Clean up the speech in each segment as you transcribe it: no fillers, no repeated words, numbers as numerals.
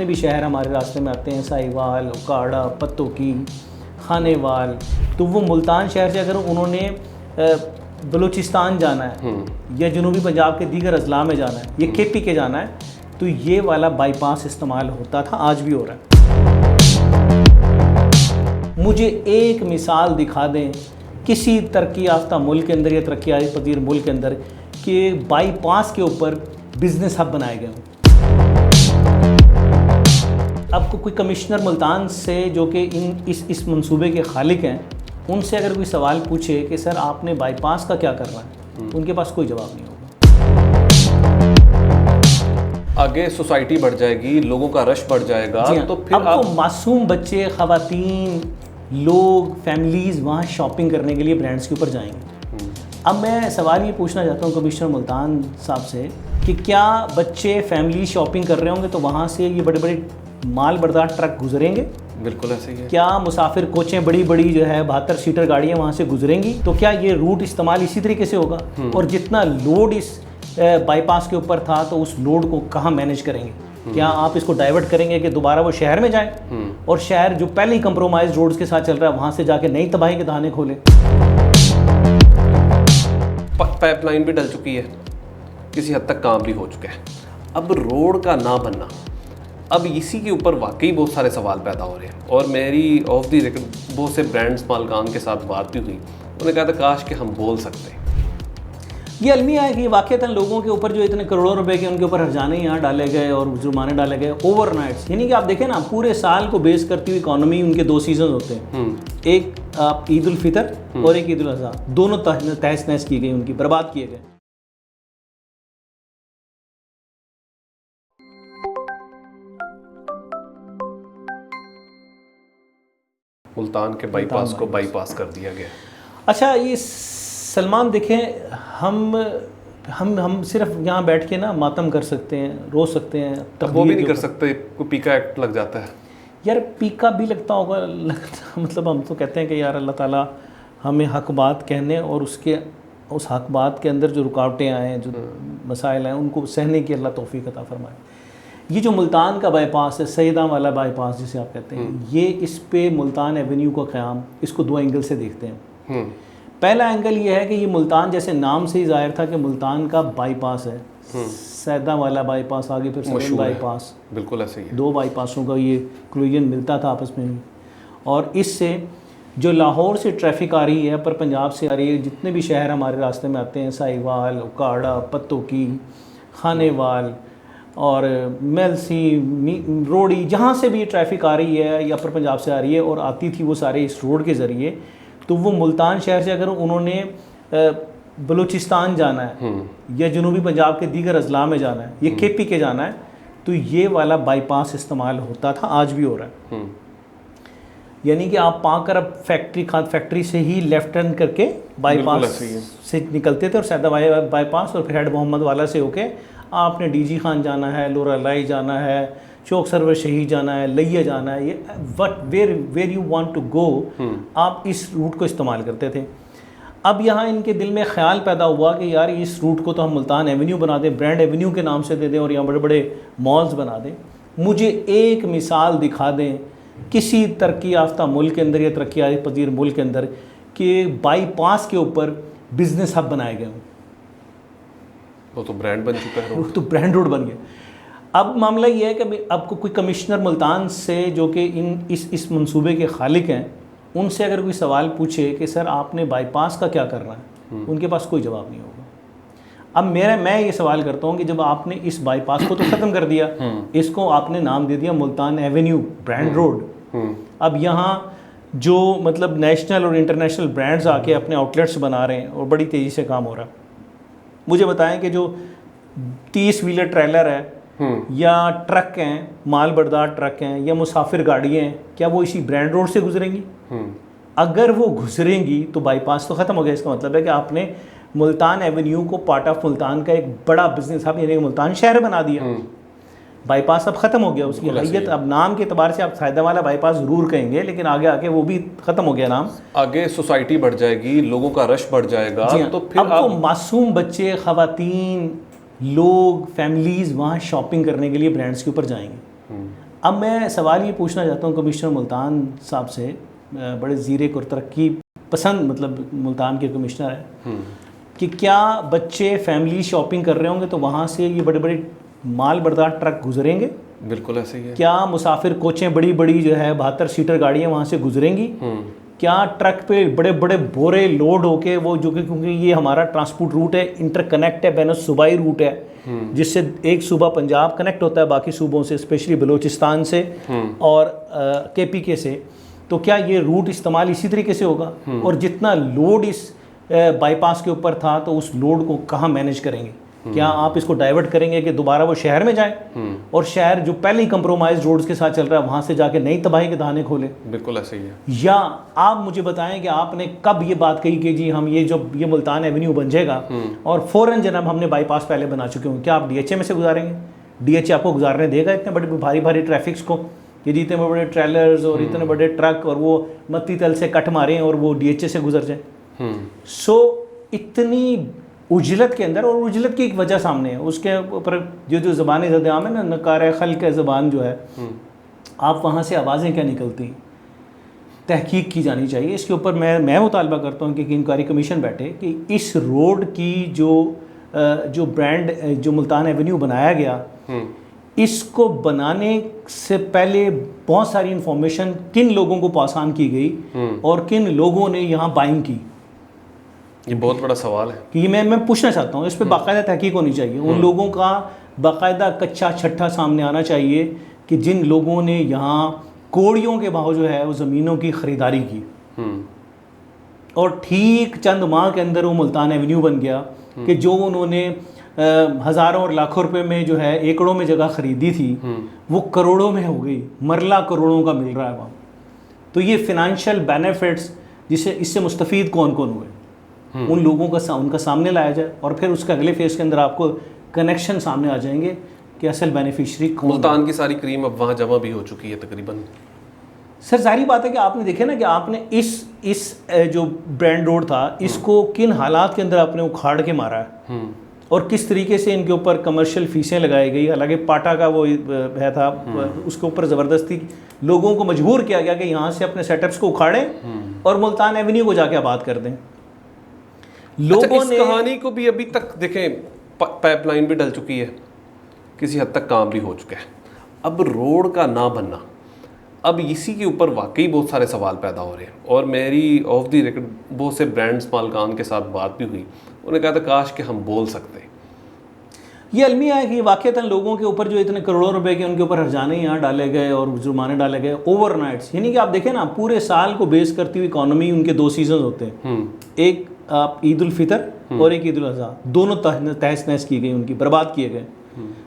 जितने भी शहर हमारे रास्ते में आते हैं, साहिवाल, उकाड़ा, पत्तोकी, खानेवाल, तो वो मुल्तान शहर से अगर उन्होंने बलूचिस्तान जाना है या जनूबी पंजाब के दीगर अजला में जाना है या KP के जाना है, तो ये वाला बाईपास इस्तेमाल होता था, आज भी हो रहा है। मुझे एक मिसाल दिखा दें किसी तरक्की याफ्ता मुल्क के अंदर या तरक्की पजीर मुल्क के अंदर कि बाईपास के ऊपर बिजनेस हब बनाए गए हों। आपको कोई कमिश्नर मुल्तान से जो कि इस मंसूबे के खालिक हैं, उनसे अगर कोई सवाल पूछे कि सर आपने बाईपास का क्या करना है, उनके पास कोई जवाब नहीं होगा। आगे सोसाइटी बढ़ जाएगी, लोगों का रश बढ़ जाएगा, तो फिर अब तो मासूम बच्चे, ख़वातीन, लोग, फैमिलीज़ वहाँ शॉपिंग करने के लिए ब्रांड्स के ऊपर जाएंगे। अब मैं सवाल ये पूछना चाहता हूँ कमिश्नर मुल्तान साहब से कि क्या बच्चे फैमिली शॉपिंग कर रहे होंगे तो वहाँ से ये बड़े बड़े माल बरदार ट्रक गुजरेंगे? बिल्कुल ऐसे ही है। क्या मुसाफिर कोचें बड़ी बड़ी जो है 72 सीटर गाड़ियाँ वहाँ से गुजरेंगी? तो क्या ये रूट इस्तेमाल इसी तरीके से होगा? और जितना लोड इस बाईपास के ऊपर था तो उस लोड को कहाँ मैनेज करेंगे? क्या आप इसको डाइवर्ट करेंगे कि दोबारा वो शहर में जाएं और शहर जो पहले ही कंप्रोमाइज रोड्स के साथ चल रहा है वहाँ से जाके नई तबाही के दहाने खोले? पाइपलाइन भी डल चुकी है, किसी हद तक काम भी हो चुका है। अब रोड का ना बनना, अब इसी के ऊपर वाकई बहुत सारे सवाल पैदा हो रहे हैं। और मेरी ऑफ दी रिकॉर्ड बहुत से ब्रांड्स मालकान के साथ बात भी हुई, उन्होंने कहा था काश कि हम बोल सकते। ये अलमिया है कि वाक़तन लोगों के ऊपर जो इतने करोड़ों रुपए के उनके ऊपर हर्जाने यहाँ डाले गए और जुर्माने डाले गए ओवरनाइट्स। यानी कि आप देखें ना, पूरे साल को बेस करती हुई इकॉनमी, उनके 2 सीजन होते हैं, एक आप ईद उल फितर और एक ईद उल अज़हा, दोनों तहस नहस की गई, उनकी बर्बाद किए गए। मुल्तान के बाईपास को बाईपास कर दिया गया। अच्छा, ये सलमान देखें, हम सिर्फ यहाँ बैठ के ना मातम कर सकते हैं, रो सकते हैं, तब वो भी नहीं कर सकते, कोई पीका एक्ट लग जाता है। यार पीका भी लगता होगा, मतलब हम तो कहते हैं कि यार अल्लाह ताला हमें हक बात कहने और उस हक बात के अंदर जो रुकावटें आए, जो मसाइल हैं, उनको सहने की अल्लाह तौफीक अता फरमाए। ये जो मुल्तान का बाईपास है, सैयदा वाला बाईपास जिसे आप कहते हैं, ये इस पे मुल्तान एवेन्यू का क़याम, इसको 2 एंगल से देखते हैं। पहला एंगल ये है कि ये मुल्तान, जैसे नाम से ही ज़ाहिर था कि मुल्तान का बाईपास है, सैयदा वाला बाईपास, आगे फिर सदन बाईपास, बिल्कुल ऐसे ही है। 2 बाईपासों का ये क्लूजन मिलता था आपस में ही। और इससे जो लाहौर से ट्रैफिक आ रही है, पर पंजाब से आ रही है, जितने भी शहर हमारे रास्ते में आते हैं, साहिवाल, उकाड़ा, पत्तोकी, खानेवाल और मेलसी, रोड़ी, जहाँ से भी ट्रैफिक आ रही है या पर पंजाब से आ रही है और आती थी वो सारे इस रोड के ज़रिए, तो वो मुल्तान शहर से अगर उन्होंने बलूचिस्तान जाना है या जनूबी पंजाब के दीगर अजला में जाना है या KP के जाना है, तो ये वाला बाईपास इस्तेमाल होता था, आज भी हो रहा है। यानी कि आप पाकर अब फैक्ट्री से ही लेफ्ट टर्न करके बाईपास से निकलते थे और सैदा बाईपास और फिर हेड मोहम्मद वाला से होके आपने DG खान जाना है, लोरा लाई जाना है, चौक सरवर शहीद जाना है, लैया जाना है, ये where you want to go, आप इस रूट को इस्तेमाल करते थे। अब यहाँ इनके दिल में ख्याल पैदा हुआ कि यार इस रूट को तो हम मुल्तान एवेन्यू बना दें, ब्रांड एवेन्यू के नाम से दे दें और यहाँ बड़े बड़े मॉल्स बना दें। मुझे एक मिसाल दिखा दें किसी तरक्की याफ्ता मुल्क के अंदर या तरक्की पजीर मुल्क के अंदर कि बाईपास के ऊपर बिजनेस हब बनाए गए हों। वो तो ब्रांड बन चुका है, वो तो ब्रांड रोड बन गया। अब मामला ये है कि आपको कोई कमिश्नर मुल्तान से जो कि इस मंसूबे के खालिक हैं, उनसे अगर कोई सवाल पूछे कि सर आपने बाईपास का क्या करना है, उनके पास कोई जवाब नहीं होगा। अब मैं ये सवाल करता हूँ कि जब आपने इस बाईपास को तो ख़त्म कर दिया, इसको आपने नाम दे दिया मुल्तान एवेन्यू, ब्रांड रोड, अब यहाँ जो मतलब नेशनल और इंटरनेशनल ब्रांड्स आके अपने आउटलेट्स बना रहे हैं और बड़ी तेज़ी से काम हो रहा है। मुझे बताएं कि जो 30 व्हीलर ट्रेलर है या ट्रक हैं, माल बरदार ट्रक हैं या मुसाफिर गाड़ियाँ हैं, क्या वो इसी ब्रांड रोड से गुजरेंगी? अगर वो गुजरेंगी तो बाईपास तो ख़त्म हो गया। इसका मतलब है कि आपने मुल्तान एवेन्यू को पार्ट ऑफ मुल्तान का एक बड़ा बिजनेस हब यानी मुल्तान शहर बना दिया। बाईपास अब ख़त्म हो गया, उसकी हैसियत अब नाम के एतबार से आप सैयदा वाला बाईपास ज़रूर कहेंगे, लेकिन आगे आके वो भी ख़त्म हो गया नाम। आगे सोसाइटी बढ़ जाएगी, लोगों का रश बढ़ जाएगा, तो फिर अब तो मासूम बच्चे, ख़वातीन, लोग, फैमिलीज़ वहाँ शॉपिंग करने के लिए ब्रांड्स के ऊपर जाएंगे। अब मैं सवाल ये पूछना चाहता हूँ कमिश्नर मुल्तान साहब से, बड़े ज़ीरे और तरक्की पसंद मतलब मुल्तान के कमिश्नर हैं, कि क्या बच्चे फैमिली शॉपिंग कर रहे होंगे तो वहाँ से ये बड़े बड़े माल बरदार ट्रक गुजरेंगे? बिल्कुल ऐसे ही है। क्या मुसाफिर कोचें बड़ी बड़ी जो है 72 सीटर गाड़ियाँ वहाँ से गुजरेंगी? क्या ट्रक पे बड़े बड़े बोरे लोड होके वो जो कि क्योंकि ये हमारा ट्रांसपोर्ट रूट है, इंटरकनेक्ट है, बैन सूबाई रूट है, जिससे एक सूबा पंजाब कनेक्ट होता है बाकी सूबों से, स्पेशली बलूचिस्तान से और KPK से, तो क्या ये रूट इस्तेमाल इसी तरीके से होगा? और जितना लोड इस बाईपास के ऊपर था तो उस लोड को कहाँ मैनेज करेंगे? क्या आप इसको डाइवर्ट करेंगे कि दोबारा वो शहर में जाए और शहर जो पहले ही कंप्रोमाइज रोड्स के साथ चल रहा है वहाँ से जाके नई तबाही के दाने खोले? बिल्कुल ऐसे ही है। या आप मुझे बताएं कि आपने कब ये बात कही कि जी हम ये मुल्तान एवेन्यू बन जाएगा और फ़ौरन जनाब हमने बाईपास पहले बना चुके हों, क्या आप DHA में से गुजारेंगे? DHA आपको गुजारने देगा इतने बड़े भारी भारी ट्रैफिक्स को? ये इतने बड़े ट्रेलर्स और इतने बड़े ट्रक और वो मत्ती तल से कट मारें और वो DHA से गुजर जाए? सो इतनी उजलत के अंदर, और उजलत की एक वजह सामने है, उसके ऊपर जो ज़बान ज़दाम है ना, नकार खल्क ज़बान जो है, आप वहाँ से आवाज़ें क्या निकलती हैं, तहकीक की जानी चाहिए इसके ऊपर। मैं मुतालबा करता हूँ कि इंक्वायरी कमीशन बैठे कि इस रोड की जो ब्रांड जो मुल्तान एवेन्यू बनाया गया, इसको बनाने से पहले बहुत सारी इंफॉर्मेशन किन लोगों को पासान की गई और किन लोगों ने यहाँ बाइंग की, ये बहुत बड़ा सवाल है कि मैं पूछना चाहता हूँ। इस पर बाकायदा तहकीक होनी चाहिए, उन लोगों का बाकायदा कच्चा छट्ठा सामने आना चाहिए कि जिन लोगों ने यहाँ कोड़ियों के भाव जो है वो ज़मीनों की ख़रीदारी की और ठीक चंद माह के अंदर वो मुल्तान एवेन्यू बन गया कि जो उन्होंने हज़ारों और लाखों रुपए में जो है एकड़ों में जगह ख़रीदी थी वो करोड़ों में हो गई, मरला करोड़ों का मिल रहा है वहाँ। तो ये फिनंशियल बेनिफिट्स जिसे इससे मुस्तफ़ीद कौन कौन हुए, उन लोगों का उनका सामने लाया जाए और फिर उसके अगले फेज़ के अंदर आपको कनेक्शन सामने आ जाएंगे कि असल बेनिफिशरी कौन। मुल्तान की सारी क्रीम अब वहाँ जमा भी हो चुकी है तकरीबन। सर जाहिर बात है कि आपने देखे ना कि आपने इस जो ब्रांड रोड था इसको किन हालात के अंदर आपने उखाड़ के मारा है और किस तरीके से इनके ऊपर कमर्शियल फीसें लगाई गई। हालांकि पाटा का वो है था, उसके ऊपर ज़बरदस्ती लोगों को मजबूर किया गया कि यहाँ से अपने सेटअप्स को उखाड़ें और मुल्तान एवेन्यू को जाके आबाद कर दें। लोगों ने कहानी को भी अभी तक देखें, पाइपलाइन भी डल चुकी है, किसी हद तक काम भी हो चुका है। अब रोड का ना बनना, अब इसी के ऊपर वाकई बहुत सारे सवाल पैदा हो रहे हैं। और मेरी ऑफ द रिकॉर्ड बहुत से ब्रांड्स मालकान के साथ बात भी हुई, उन्होंने कहा था काश कि हम बोल सकते। ये अलमिया है कि वाक़तन लोगों के ऊपर जो इतने करोड़ों रुपए के उनके ऊपर हर्जाने यहाँ डाले गए और जुर्माने डाले गए ओवरनाइट्स, यानी कि आप देखें ना पूरे साल को बेस करती हुई इकॉनमी, उनके 2 सीजन होते हैं, एक आप ईद उल फितर और एक ईद उल अज़हा, दोनों तहस नहस की गई, उनकी बर्बाद किए गए।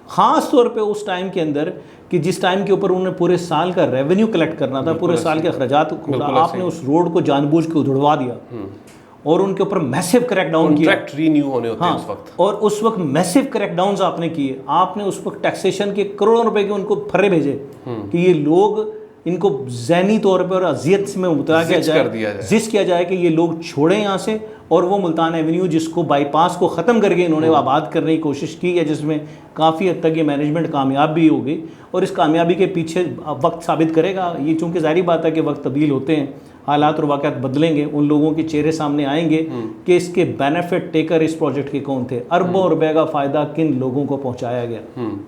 ख़ास तौर पे उस टाइम के अंदर कि जिस टाइम के ऊपर उन्होंने पूरे साल का रेवेन्यू कलेक्ट करना था, पूरे साल के अखराजात, आपने उस रोड को जानबूझ के उधड़वा दिया और उनके ऊपर मैसिव क्रैकडाउन किया। कॉन्ट्रैक्ट रीन्यू होने होते हैं उस वक्त, और उस वक्त मैसिव क्रैकडाउन्स आपने किए। आपने उस वक्त टैक्सेशन के करोड़ों रुपए के उनको फर्रे भेजे कि ये लोग, इनको ज़हनी तौर पर और अजियत में मुबतला किया जाए, जिस किया जाए कि ये लोग छोड़ें यहाँ से और वो मुल्तान एवेन्यू जिसको बाईपास को ख़त्म करके इन्होंने आबाद करने की कोशिश की है, जिसमें काफ़ी हद तक ये मैनेजमेंट कामयाब भी हो गई और इस कामयाबी के पीछे वक्त साबित करेगा। ये चूँकि ज़ाहिर बात है कि वक्त तब्दील होते हैं, हालात और वाक़यात बदलेंगे, उन लोगों के चेहरे सामने आएंगे कि इसके बेनिफिट टेकर इस प्रोजेक्ट के कौन थे, अरबों रुपए का फ़ायदा किन लोगों को पहुँचाया गया।